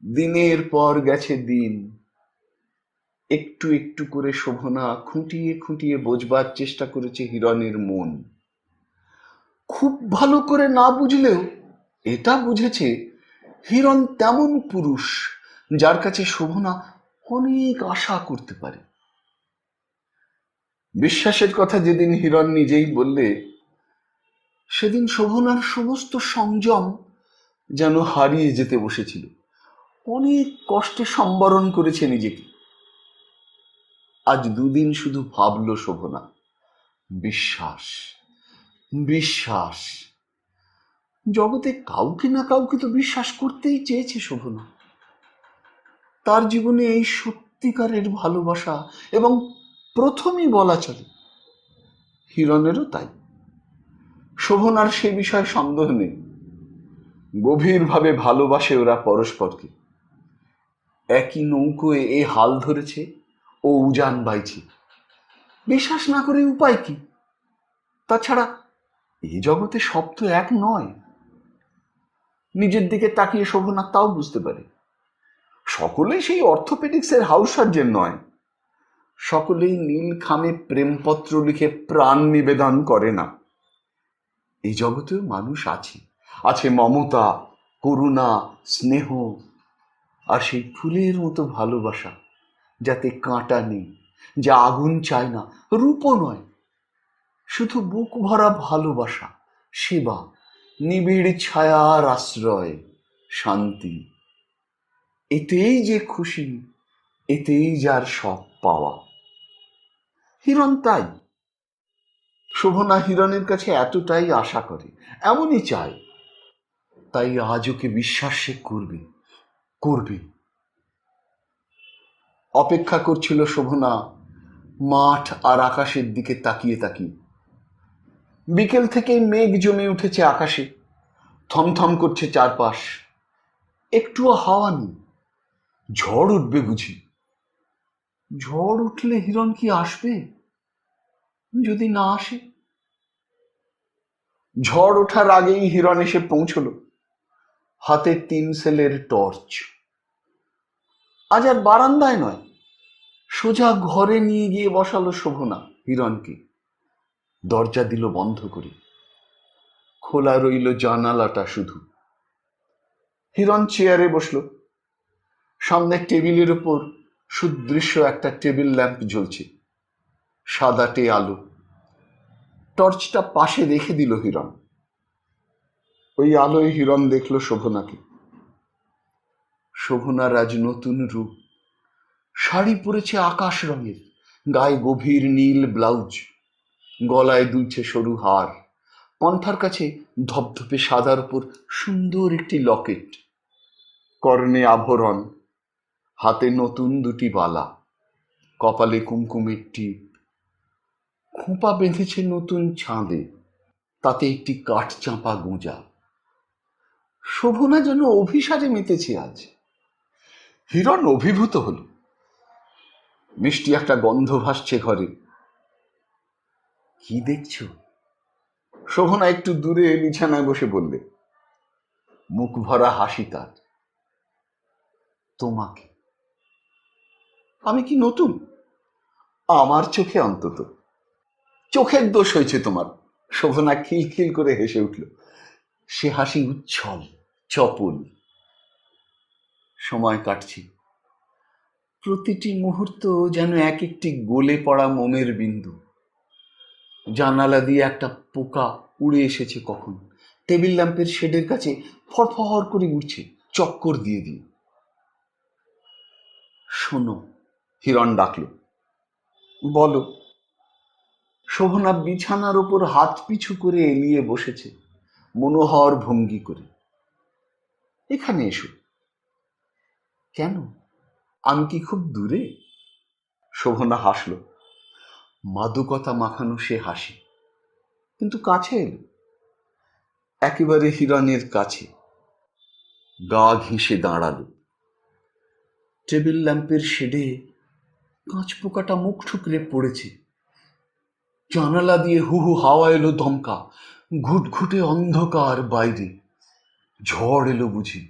Speaker 1: দিনের পর গেছে দিন। একটু একটু করে শোভনা খুঁটিয়ে খুঁটিয়ে বোঝবার চেষ্টা করেছে হিরণের মন। খুব ভালো করে না বুঝলেও এটা বুঝেছে, হিরণ তেমন পুরুষ যার কাছে শোভনা অনেক আশা করতে পারে। বিশ্বাসের কথা যেদিন হিরণ নিজেই বললে, সেদিন শোভনার সমস্ত সংযম যেন হারিয়ে যেতে বসেছিল। অনেক কষ্টে সম্বরণ করেছে নিজেকে। আজ 2 দিন শুধু ভাবল শোভনা, বিশ্বাস, বিশ্বাস। জগতে কাউকে না কাউকে তো বিশ্বাস করতেই চেয়েছে শোভনা। তার জীবনে এই সত্যিকারের ভালোবাসা, এবং প্রথমই বলা চলে হিরণেরও তাই। শোভনার সে বিষয়ে সন্দেহ নেই। গভীরভাবে ভালোবাসে ওরা পরস্পরকে। একই নৌকোয় এ হাল ধরেছে, ও উজান বাইছে। বিশ্বাস না করে উপায় কি? তাছাড়া এই জগতে সব তো এক নয়। নিজের দিকে তাকিয়ে শোভনা তাও বুঝতে পারে, সকলেই সেই অর্থোপেডিক্সের হাউস সার্জন নয়। সকলেই নীল খামে প্রেমপত্র লিখে প্রাণ নিবেদন করে না। এই জগতেও মানুষ আছে, আছে মমতা, করুণা, স্নেহ, আর সেই ফুলের মতো ভালোবাসা, যাতে কাঁটা নেই, যা আগুন চায় না, রূপও নয়, শুধু বুক ভরা ভালোবাসা, সেবা, নিবিড় ছায়ার আশ্রয়, শান্তি। এতেই যে খুশি, এতেই যার সব পাওয়া। হিরণ তাই। শোভনা হিরণের কাছে এতটাই আশা করে, এমনই চায়। তাই আজ ওকে বিশ্বাস সে করবে, করবে। অপেক্ষা করছিল শোভনা মাঠ আর আকাশের দিকে তাকিয়ে তাকিয়ে। বিকেল থেকেই মেঘ জমে উঠেছে আকাশে, থমথম করছে চারপাশ। একটুও হাওয়া নেই। ঝড় উঠবে বুঝি। ঝড় উঠলে হিরণ কি আসবে? যদি না আসে? ঝড় ওঠার আগেই হিরণ এসে পৌঁছল, হাতে 3 সেলের টর্চ। আজ আর বারান্দায় নয়, সোজা ঘরে নিয়ে গিয়ে বসালো শোভনা হিরণকে। দরজা দিল বন্ধ করে। খোলা রইল জানালাটা শুধু। হিরণ চেয়ারে বসল। সামনে টেবিলের উপর সুদৃশ্য একটা টেবিল ল্যাম্প জ্বলছে, সাদাটে আলো। টর্চটা পাশে রেখে দিল হিরণ। ওই আলোয় হিরণ দেখল শোভনাকে। শোভনার আজ নতুন রূপ। শাড়ি পরেছে আকাশ রঙের, গায়ে গভীর নীল ব্লাউজ, গলায় দুলছে সরু হার, কণ্ঠার কাছে ধপধপে সাদার উপর সুন্দর একটি লকেট, কর্ণে আভরণ, হাতে নতুন 2টি বালা, কপালে কুমকুমের টিপ, খোঁপা বেঁধেছে নতুন ছাঁদে, তাতে একটি কাঠ চাঁপা গোঁজা। শোভনা যেন অভিসারে মেতেছে আজ। হিরণ অভিভূত হল। মিষ্টি একটা গন্ধ ভাসছে ঘরে। কি দেখছো? শোভনা একটু দূরে বিছানায় বসে বললে। মুখ ভরা হাসি তার। তোমাকে। আমি কি নতুন? আমার চোখে অন্তত। চোখের দোষ হয়েছে তোমার। শোভনা খিলখিল করে হেসে উঠল। সে হাসি উচ্ছল, চপল। সময় কাটছে। প্রতিটি মুহূর্ত যেন এক একটি গলে পড়া মোমের বিন্দু। জানালা দিয়ে একটা পোকা উড়ে এসেছে কখন, টেবিল ল্যাম্পের শেডের কাছে ফরফর করে উঠছে, চক্কর দিয়ে দিয়ে। শোনো, হিরণ ডাকল। বলো। শোভনা বিছানার ওপর হাত পিছু করে এলিয়ে বসেছে, মনোহর ভঙ্গি করে। এখানে এসো। কেন? আমি কি খুব দূরে? শোভনা হাসল, মাদকতা মাখানো সে হাসি, কিন্তু কাছে এলো, একেবারে হিরণের কাছে। গা ঘেঁষে দাঁড়ালো। টেবিল ল্যাম্পের শেডে কাঁচ পোকাটা মুখ ঠুকরে পড়েছে। জানালা দিয়ে হু হু হাওয়া এলো দমকা, ঘুটঘুটে অন্ধকার বাইরে। ঝড় এলো বুঝি?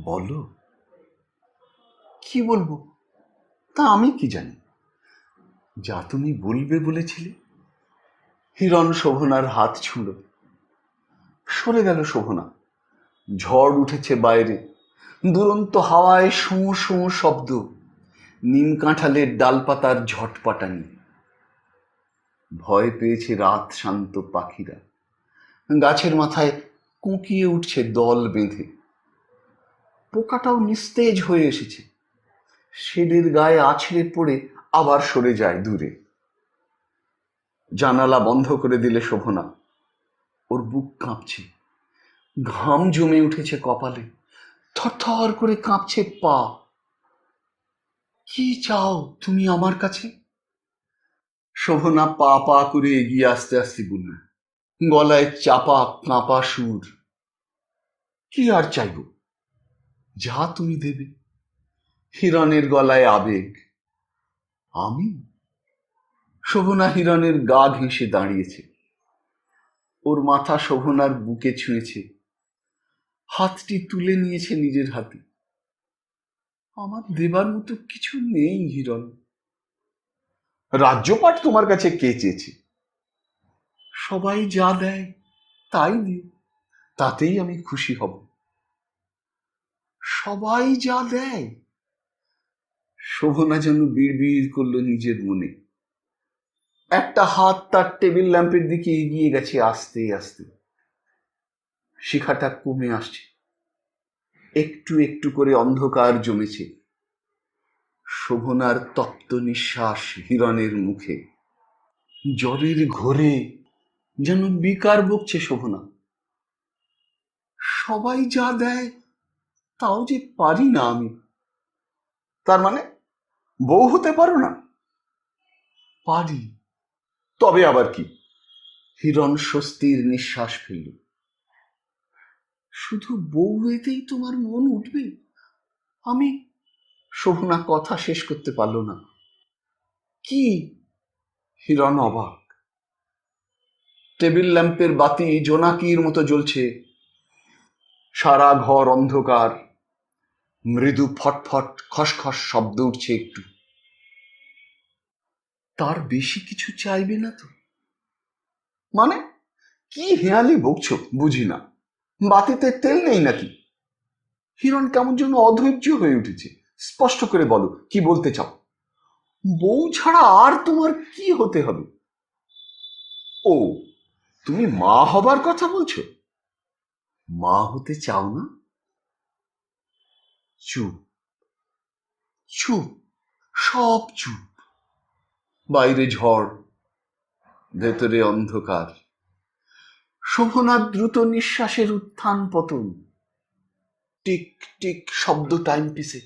Speaker 1: বলো। কি বলবো তা আমি কি জানি? যা তুমি বলবে বলেছিলে। হিরণ শোভনার হাত ছুঁল। সরে গেল শোভনা। ঝড় উঠেছে বাইরে, দুরন্ত হাওয়ায় শোঁ শোঁ শব্দ, নিম কাঁঠালের ডালপাতার ঝটপাটানি। ভয় পেয়েছে রাত শান্ত পাখিরা। গাছের মাথায় কুঁকিয়ে উঠছে দল বেঁধে। পোকাটাও নিস্তেজ হয়ে এসেছে, শেডের গায়ে আছড়ে পড়ে আবার সরে যায় দূরে। জানালা বন্ধ করে দিলে শোভনা। ওর বুক কাঁপছে, ঘাম জমে উঠেছে কপালে, থরথর করে কাঁপছে পা। কি চাও তুমি আমার কাছে? শোভনা পা পা করে এগিয়ে আসতে আসতে বলল, গলায় চাপা কাঁপা সুর। কি আর চাইব? যা তুমি দেবে। হিরণের গলায় আবেগ। আমি? শোভনা হিরণের গা ঘেঁষে দাঁড়িয়েছে। ওর মাথা শোভনার বুকে ছুঁয়েছে, হাতটি তুলে নিয়েছে নিজের হাতে। আমার দেবার মতো কিছু নেই হিরণ। রাজ্যপাট তোমার কাছে কে চেয়েছে? সবাই যা দেয় তাই দিও, তাতেই আমি খুশি হব। সবাই যা দেয়? শোভনা যেন বিড়বিড় করলো নিজের মনে। একটা হাত তার টেবিল ল্যাম্পের দিকে এগিয়ে গেছে আস্তে আস্তে। শিখাটা কমে আসছে, একটু একটু করে অন্ধকার জমেছে। শোভনার তপ্ত নিঃশ্বাস হিরণের মুখে। জ্বরের ঘোরে যেন বিকার বকছে শোভনা। সবাই যা দেয় তাও যে পারি না আমি। তার মানে বউ হতে পারো না? পারি। তবে আবার কি? হিরণ স্বস্তির নিঃশ্বাস ফেলল। শুধু বউ হইতেই তোমার মন উঠবে? আমি। শোভনা কথা শেষ করতে পারল না। কি? হিরণ অবাক। টেবিল ল্যাম্পের বাতি জোনাকির মতো জ্বলছে। সারা ঘর অন্ধকার। মৃদু ফটফট খসখস শব্দ উঠছে একটু। তার বেশি কিছু চাইবে না তো? মানে কি হেয়ালি বকছো বুঝি না। বাতিতে তেল নেই নাকি? হিরণ কেমন যেন অধৈর্য হয়ে উঠেছে। স্পষ্ট করে বলো, কি বলতে চাও? বউ ছাড়া আর তোমার কি হতে হবে? ও, তুমি মা হবার কথা বলছো? মা হতে চাও না? চুপ, চুপ, সব চুপ। বাইরে ঝড়, ভেতরে অন্ধকার। শোভনার দ্রুত নিঃশ্বাসের উত্থান পতন। টিক টিক শব্দ টাইম পিসে।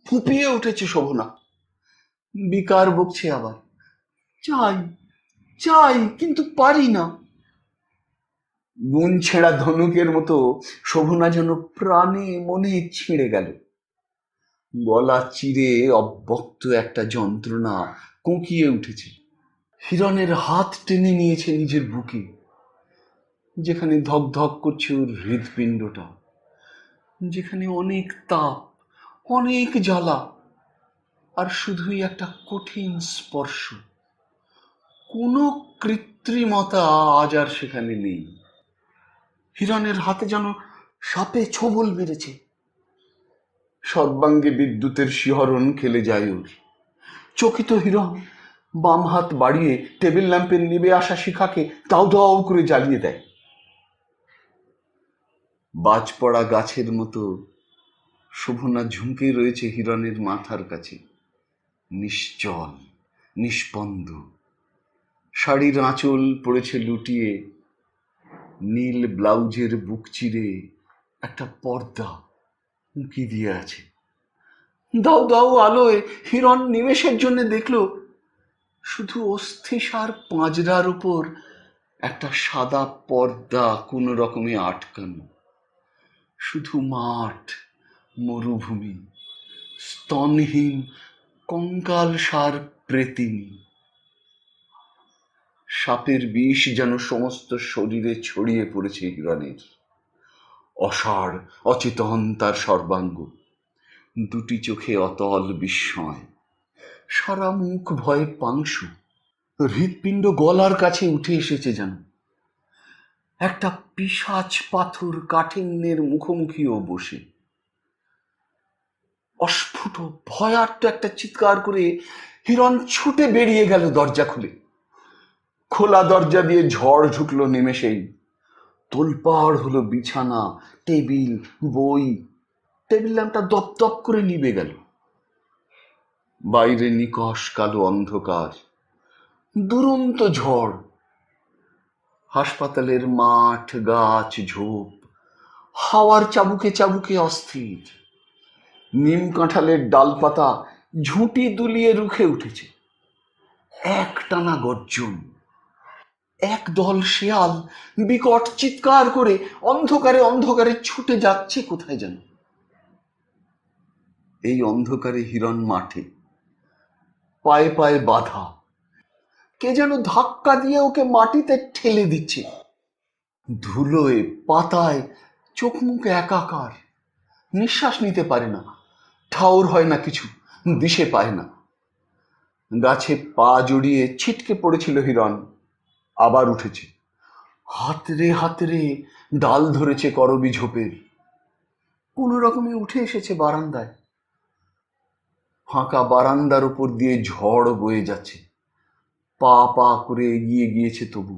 Speaker 1: ফুঁপিয়ে উঠেছে শোভনা। বিকার বকছে আবার। চাই, চাই, কিন্তু পারি না। গুণ ছেঁড়া ধনুকের মতো শোভনা যেন প্রাণে মনে ছিঁড়ে গেল। গলা চিরে অব্যক্ত একটা যন্ত্রণা কোঁকিয়ে উঠেছে। হিরণের হাত টেনে নিয়েছে নিজের বুকে, যেখানে ধক ধক করছে ওর হৃৎপিণ্ডটা, যেখানে অনেক তাপ, অনেক জ্বালা, আর শুধুই একটা কঠিন স্পর্শ। কোনো কৃত্রিমতা আজ আর সেখানে নেই। হিরণের হাতে যেন সাপে ছোবল মেরেছে। সর্বাঙ্গে বিদ্যুতের শিহরণ খেলে যায় ওর। চকিত হিরণ বাম হাত বাড়িয়ে টেবিল ল্যাম্পের নিভে আসা শিখাকে দাউ দাউ করে জ্বালিয়ে দেয়। বাজ পড়া গাছের মতো শোভনা ঝুঁকে রয়েছে হিরণের মাথার কাছে, নিশ্চল, নিষ্পন্দ। শাড়ির আঁচল পড়েছে লুটিয়ে, নীল ব্লাউজের বুক চিরে একটা পর্দা উঁকি দিয়ে আছে। দাউ দাউ আলোয় হিরণ নিমেষের জন্য দেখল শুধু অস্থিসার পাঁজরার উপর একটা সাদা পর্দা কোনো রকমে আটকানো। শুধু মাঠ, মরুভূমি, স্তনহীন কঙ্কাল সার প্রেতিনী। সাপের বিষ যেন সমস্ত শরীরে ছড়িয়ে পড়েছে হিরণের। অসাড়, অচেতন তার সর্বাঙ্গ, দুটি চোখে অতল বিস্ময়, সারা মুখ ভয়ে পাংশু। হৃৎপিণ্ড গলার কাছে উঠে এসেছে যেন। একটা পিশাচ পাথর কাঠিন্যের মুখোমুখিও বসে। অস্ফুট ভয়ার্ত একটা চিৎকার করে হিরণ ছুটে বেরিয়ে গেল দরজা খুলে। খোলা দরজা দিয়ে ঝড় ঢুকলো নিমেষেই। তোলপাড় হলো বিছানা, টেবিল, বই। টেবিল ল্যাম্পটা দপ দপ করে নিভে গেল। বাইরে নিকষ কালো অন্ধকার, দুরন্ত ঝড়। হাসপাতালের মাঠ, গাছ, ঝোপ হাওয়ার চাবুকে চাবুকে অস্থির। নিম কাঁঠালের ডালপাতা ঝুঁটি দুলিয়ে রুখে উঠেছে। একটানা গর্জন। একদল শেয়াল বিকট চিৎকার করে অন্ধকারে অন্ধকারে ছুটে যাচ্ছে কোথায় যেন। এই অন্ধকারে হিরণ মাঠে, পায়ে পায়ে বাধা। কে যেন ধাক্কা দিয়ে ওকে মাটিতে ঠেলে দিচ্ছে। ধুলোয়, পাতায় চোখ মুখ একাকার। নিঃশ্বাস নিতে পারে না, ঠাউর হয় না কিছু, দিশে পায় না। গাছে পা জড়িয়ে ছিটকে পড়েছিল হিরণ, আবার উঠেছে। হাতড়ে হাতড়ে ডাল ধরেছে করবি ঝোপের। কোন রকমে উঠে এসেছে বারান্দায়। ফাঁকা বারান্দার উপর দিয়ে ঝড় বয়ে যাচ্ছে। পা পা করে এগিয়ে গিয়েছে তবু।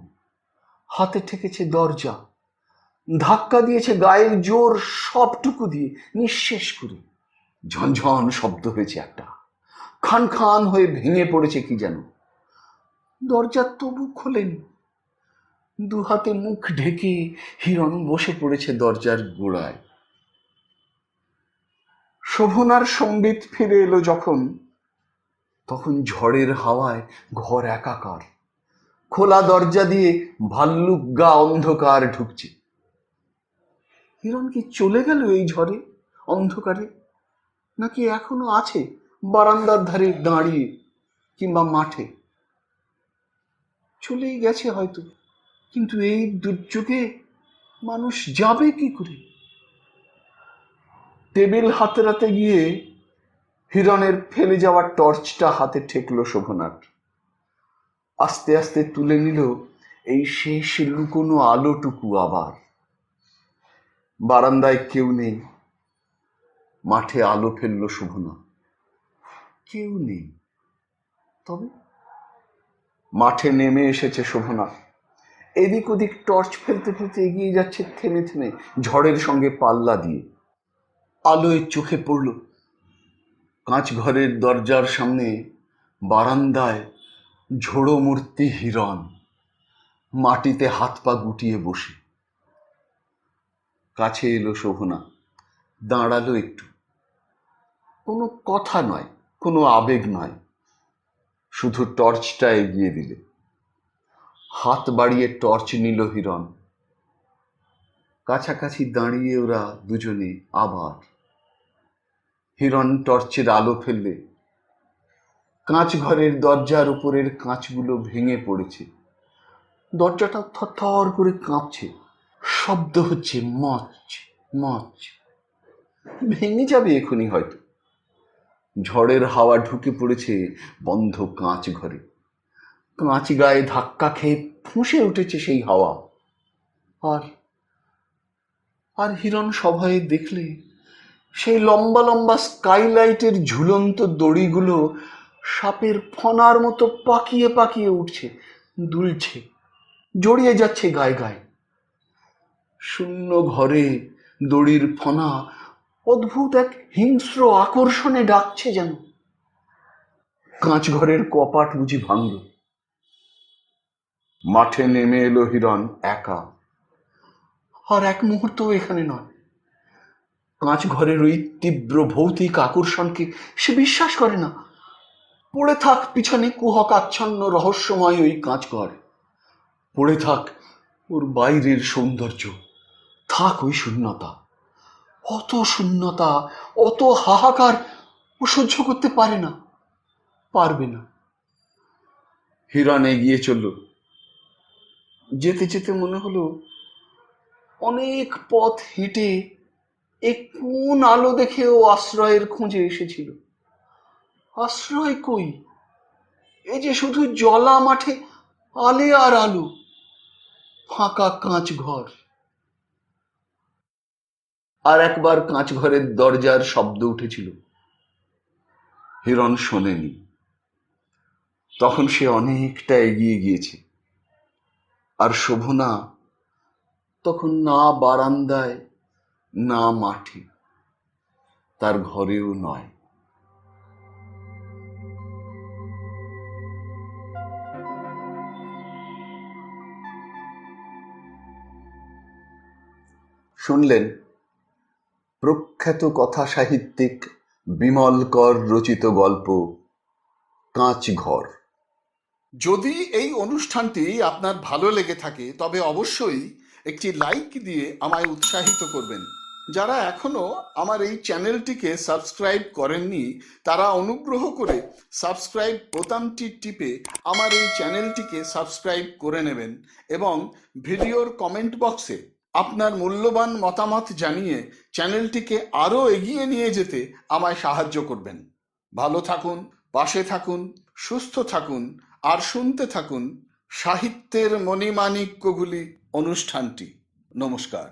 Speaker 1: হাতে ঠেকেছে দরজা, ধাক্কা দিয়েছে গায়ের জোর সবটুকু দিয়ে, নিঃশেষ করে। ঝনঝন শব্দ হয়েছে একটা, খান খান হয়ে ভেঙে পড়েছে কি যেন। দরজা তবু খোলেনি। দু হাতে মুখ ঢেকে হিরণ বসে পড়েছে দরজার গোড়ায়। শোভনার সম্বিত ফিরে এলো যখন, তখন ঝড়ের হাওয়ায় ঘর একাকার। খোলা দরজা দিয়ে ভাল্লুক গা অন্ধকার ঢুকছে। হিরণ কি চলে গেল এই ঝড়ে, অন্ধকারে? নাকি এখনো আছে বারান্দার ধারে দাঁড়িয়ে, কিংবা মাঠে? চলেই গেছে হয়তো, কিন্তু এই দুর্যোগে মানুষ যাবে কি করে? টেবিল হাতড়াতে গিয়ে হিরণের ফেলে যাওয়ার টর্চটা হাতে ঠেকলো শোভনার। আস্তে আস্তে তুলে নিল এই শেষ লুকোনো আলোটুকু আবার। বারান্দায় কেউ নেই। মাঠে আলো ফেললো শোভনা, কেউ নেই। তবে মাঠে নেমে এসেছে শোভনা। এদিক ওদিক টর্চ ফেলতে ফেলতে এগিয়ে যাচ্ছে থেমে থেমে, ঝড়ের সঙ্গে পাল্লা দিয়ে। আলোয় চোখে পড়ল কাঁচ ঘরের দরজার সামনে বারান্দায় ঝোড়ো মূর্তি হিরণ, মাটিতে হাত পা গুটিয়ে বসে। কাছে এলো শোভনা, দাঁড়ালো একটু। কোনো কথা নয়, কোনো আবেগ নয়, শুধু টর্চটা এগিয়ে দিলে। হাত বাড়িয়ে টর্চ নিল হিরণ। কাছাকাছি দাঁড়িয়ে ওরা দুজনে আবার। হিরণ টর্চের আলো ফেললে কাঁচ ঘরের দরজার উপরের কাঁচগুলো ভেঙে পড়েছে। দরজাটা থরথর করে কাঁপছে, শব্দ হচ্ছে মচ মচ। ভেঙে যাবে এখনই হয়তো। ঝড়ের হাওয়া ঢুকে পড়েছে বন্ধ কাঁচ ঘরে। কাঁচ গায়ে ধাক্কা খেয়ে ফুঁসে উঠেছে সেই হাওয়া। আর আর হিরণ সভয়ে দেখলে সেই লম্বা লম্বা স্কাইলাইটের ঝুলন্ত দড়িগুলো সাপের ফনার মতো পাকিয়ে পাকিয়ে উঠছে, দুলছে, জড়িয়ে যাচ্ছে গায়ে গায়ে। শূন্য ঘরে দড়ির ফনা অদ্ভুত এক হিংস্র আকর্ষণে ডাকছে যেন। কাঁচ ঘরের কপাট বুঝি ভাঙল। মাঠে নেমে এলো হিরণ একা। আর এক মুহূর্ত এখানে নয়। কাঁচ ঘরের ওই তীব্র ভৌতিক আকর্ষণকে সে বিশ্বাস করে না। পড়ে থাক পিছনে কুহক আচ্ছন্ন রহস্যময় ওই কাঁচ ঘর, পড়ে থাক ওর বাইরের সৌন্দর্য, থাক ওই শূন্যতা। অত শূন্যতা, অত হাহাকার ও সহ্য করতে পারে না, পারবে না। হিরণ এগিয়ে চলল। যেতে যেতে মনে হলো অনেক পথ হেঁটে এক কোন আলো দেখে ও আশ্রয়ের খোঁজে এসেছিল। আশ্রয় কই? এ যে শুধু জলা মাঠে আলে আর আলো, ফাঁকা কাঁচ ঘর। আর একবার কাঁচ ঘরের দরজার শব্দ উঠেছিল। হিরণ শোনেনি। তখন সে অনেকটা এগিয়ে গিয়েছে। আর শোভনা তখন না বারান্দায় না মাঠে, তার ঘরেও নয়। শুনলেন প্রখ্যাত কথা সাহিত্যিক বিমল কর রচিত গল্প কাঁচ ঘর।
Speaker 2: যদি এই অনুষ্ঠানটি আপনার ভালো লেগে থাকে তবে অবশ্যই একটি লাইক দিয়ে আমায় উৎসাহিত করবেন। যারা এখনো আমার এই চ্যানেলটিকে সাবস্ক্রাইব করেননি তারা অনুগ্রহ করে সাবস্ক্রাইব বোতামটি টিপে আমার এই চ্যানেলটিকে সাবস্ক্রাইব করে নেবেন এবং ভিডিওর কমেন্ট বক্সে আপনার মূল্যবান মতামত জানিয়ে চ্যানেলটিকে আরও এগিয়ে নিয়ে যেতে আমায় সাহায্য করবেন। ভালো থাকুন, পাশে থাকুন, সুস্থ থাকুন আর শুনতে থাকুন সাহিত্যের মণিমাণিক্যগুলি অনুষ্ঠানটি। নমস্কার।